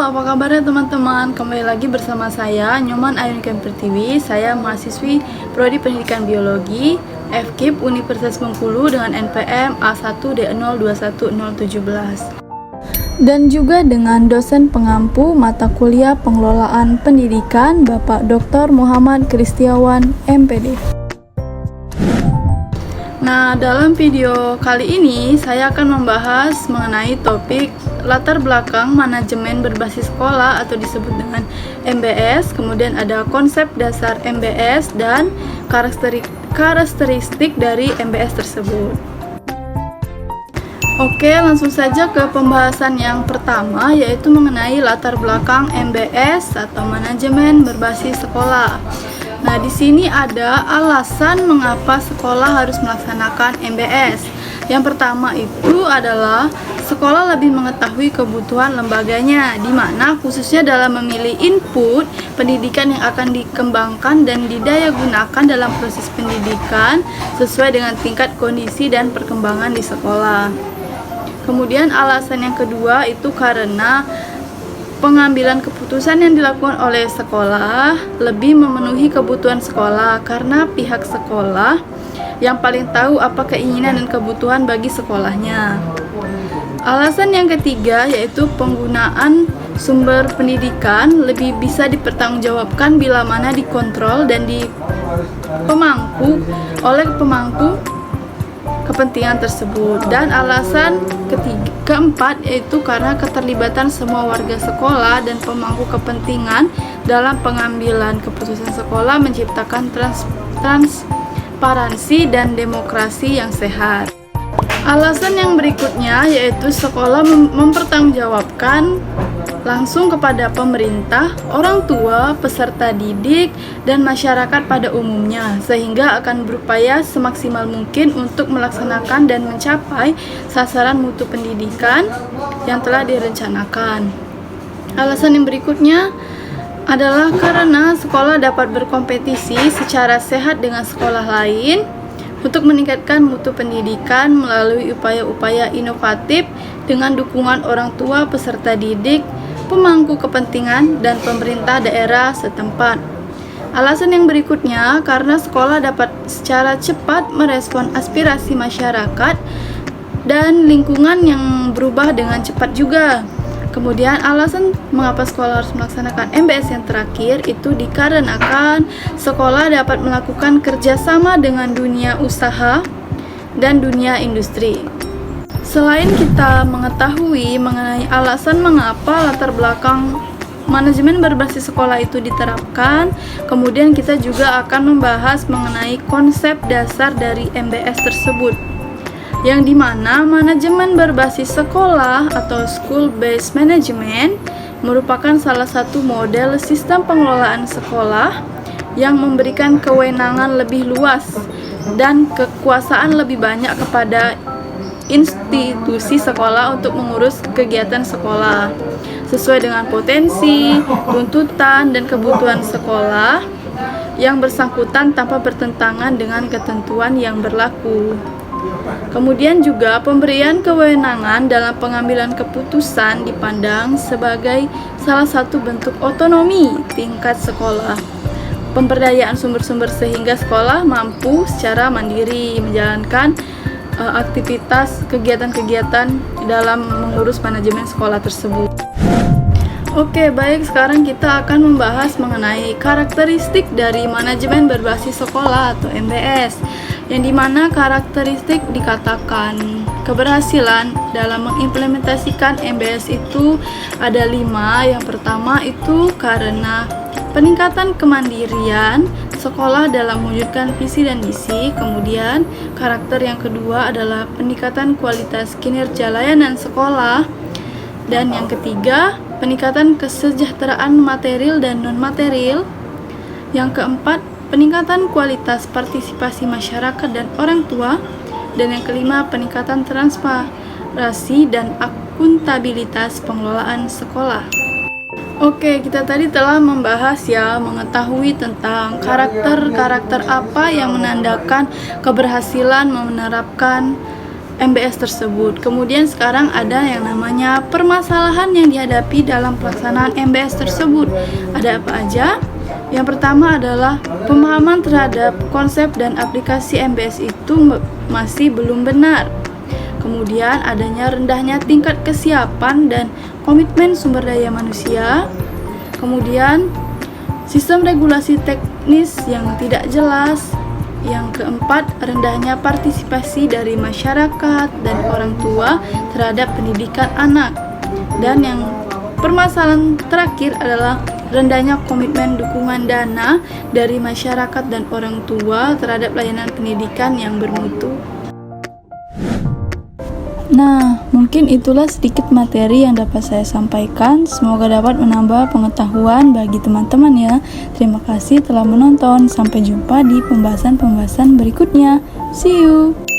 apa kabarnya teman-teman? Kembali lagi bersama saya, Nyoman Ayunika Pertiwi. Saya mahasiswi Prodi Pendidikan Biologi FKIP Universitas Bengkulu dengan NPM A1D021017. Dan juga dengan dosen pengampu mata kuliah Pengelolaan Pendidikan Bapak Dr. Muhammad Kristiawan, MPD. Nah, dalam video kali ini saya akan membahas mengenai topik latar belakang manajemen berbasis sekolah atau disebut dengan MBS, kemudian ada konsep dasar MBS dan karakteristik dari MBS tersebut. Oke, langsung saja ke pembahasan yang pertama, yaitu mengenai latar belakang MBS atau manajemen berbasis sekolah. Nah, di sini ada alasan mengapa sekolah harus melaksanakan MBS. Yang pertama itu adalah sekolah lebih mengetahui kebutuhan lembaganya, di mana khususnya dalam memilih input pendidikan yang akan dikembangkan dan didaya gunakan dalam proses pendidikan sesuai dengan tingkat kondisi dan perkembangan di sekolah. Kemudian alasan yang kedua itu karena pengambilan keputusan yang dilakukan oleh sekolah lebih memenuhi kebutuhan sekolah karena pihak sekolah yang paling tahu apa keinginan dan kebutuhan bagi sekolahnya. Alasan yang ketiga yaitu penggunaan sumber pendidikan lebih bisa dipertanggungjawabkan bila mana dikontrol dan oleh pemangku kepentingan tersebut. Dan alasan keempat yaitu karena keterlibatan semua warga sekolah dan pemangku kepentingan dalam pengambilan keputusan sekolah menciptakan transparansi dan demokrasi yang sehat. Alasan yang berikutnya yaitu sekolah mempertanggungjawabkan langsung kepada pemerintah, orang tua, peserta didik, dan masyarakat pada umumnya, sehingga akan berupaya semaksimal mungkin untuk melaksanakan dan mencapai sasaran mutu pendidikan yang telah direncanakan. Alasan yang berikutnya adalah karena sekolah dapat berkompetisi secara sehat dengan sekolah lain untuk meningkatkan mutu pendidikan melalui upaya-upaya inovatif dengan dukungan orang tua, peserta didik, pemangku kepentingan, dan pemerintah daerah setempat. Alasan yang berikutnya karena sekolah dapat secara cepat merespon aspirasi masyarakat dan lingkungan yang berubah dengan cepat juga. Kemudian alasan mengapa sekolah harus melaksanakan MBS yang terakhir itu dikarenakan sekolah dapat melakukan kerjasama dengan dunia usaha dan dunia industri. Selain kita mengetahui mengenai alasan mengapa latar belakang manajemen berbasis sekolah itu diterapkan, kemudian kita juga akan membahas mengenai konsep dasar dari MBS tersebut, yang dimana manajemen berbasis sekolah atau School Based Management merupakan salah satu model sistem pengelolaan sekolah yang memberikan kewenangan lebih luas dan kekuasaan lebih banyak kepada institusi sekolah untuk mengurus kegiatan sekolah sesuai dengan potensi, tuntutan, dan kebutuhan sekolah yang bersangkutan tanpa bertentangan dengan ketentuan yang berlaku. Kemudian juga pemberian kewenangan dalam pengambilan keputusan dipandang sebagai salah satu bentuk otonomi tingkat sekolah. Pemberdayaan sumber-sumber sehingga sekolah mampu secara mandiri menjalankan aktivitas kegiatan-kegiatan dalam mengurus manajemen sekolah tersebut. Oke, baik, sekarang kita akan membahas mengenai karakteristik dari manajemen berbasis sekolah atau MBS, yang dimana karakteristik dikatakan keberhasilan dalam mengimplementasikan MBS itu ada 5. Yang pertama itu karena peningkatan kemandirian sekolah dalam mewujudkan visi dan misi. Kemudian karakter yang kedua adalah peningkatan kualitas kinerja layanan sekolah. Dan yang ketiga, peningkatan kesejahteraan material dan non-material. Yang keempat, peningkatan kualitas partisipasi masyarakat dan orang tua. Dan yang kelima, peningkatan transparansi dan akuntabilitas pengelolaan sekolah. Oke, kita tadi telah membahas mengetahui tentang karakter apa yang menandakan keberhasilan menerapkan MBS tersebut. Kemudian sekarang ada yang namanya permasalahan yang dihadapi dalam pelaksanaan MBS tersebut. Ada apa aja? Yang pertama adalah pemahaman terhadap konsep dan aplikasi MBS itu masih belum benar. Kemudian adanya rendahnya tingkat kesiapan dan komitmen sumber daya manusia. Kemudian sistem regulasi teknis yang tidak jelas. Yang keempat, rendahnya partisipasi dari masyarakat dan orang tua terhadap pendidikan anak. Dan yang permasalahan terakhir adalah rendahnya komitmen dukungan dana dari masyarakat dan orang tua terhadap layanan pendidikan yang bermutu. Nah, mungkin itulah sedikit materi yang dapat saya sampaikan. Semoga dapat menambah pengetahuan bagi teman-teman ya. Terima kasih telah menonton. Sampai jumpa di pembahasan-pembahasan berikutnya. See you!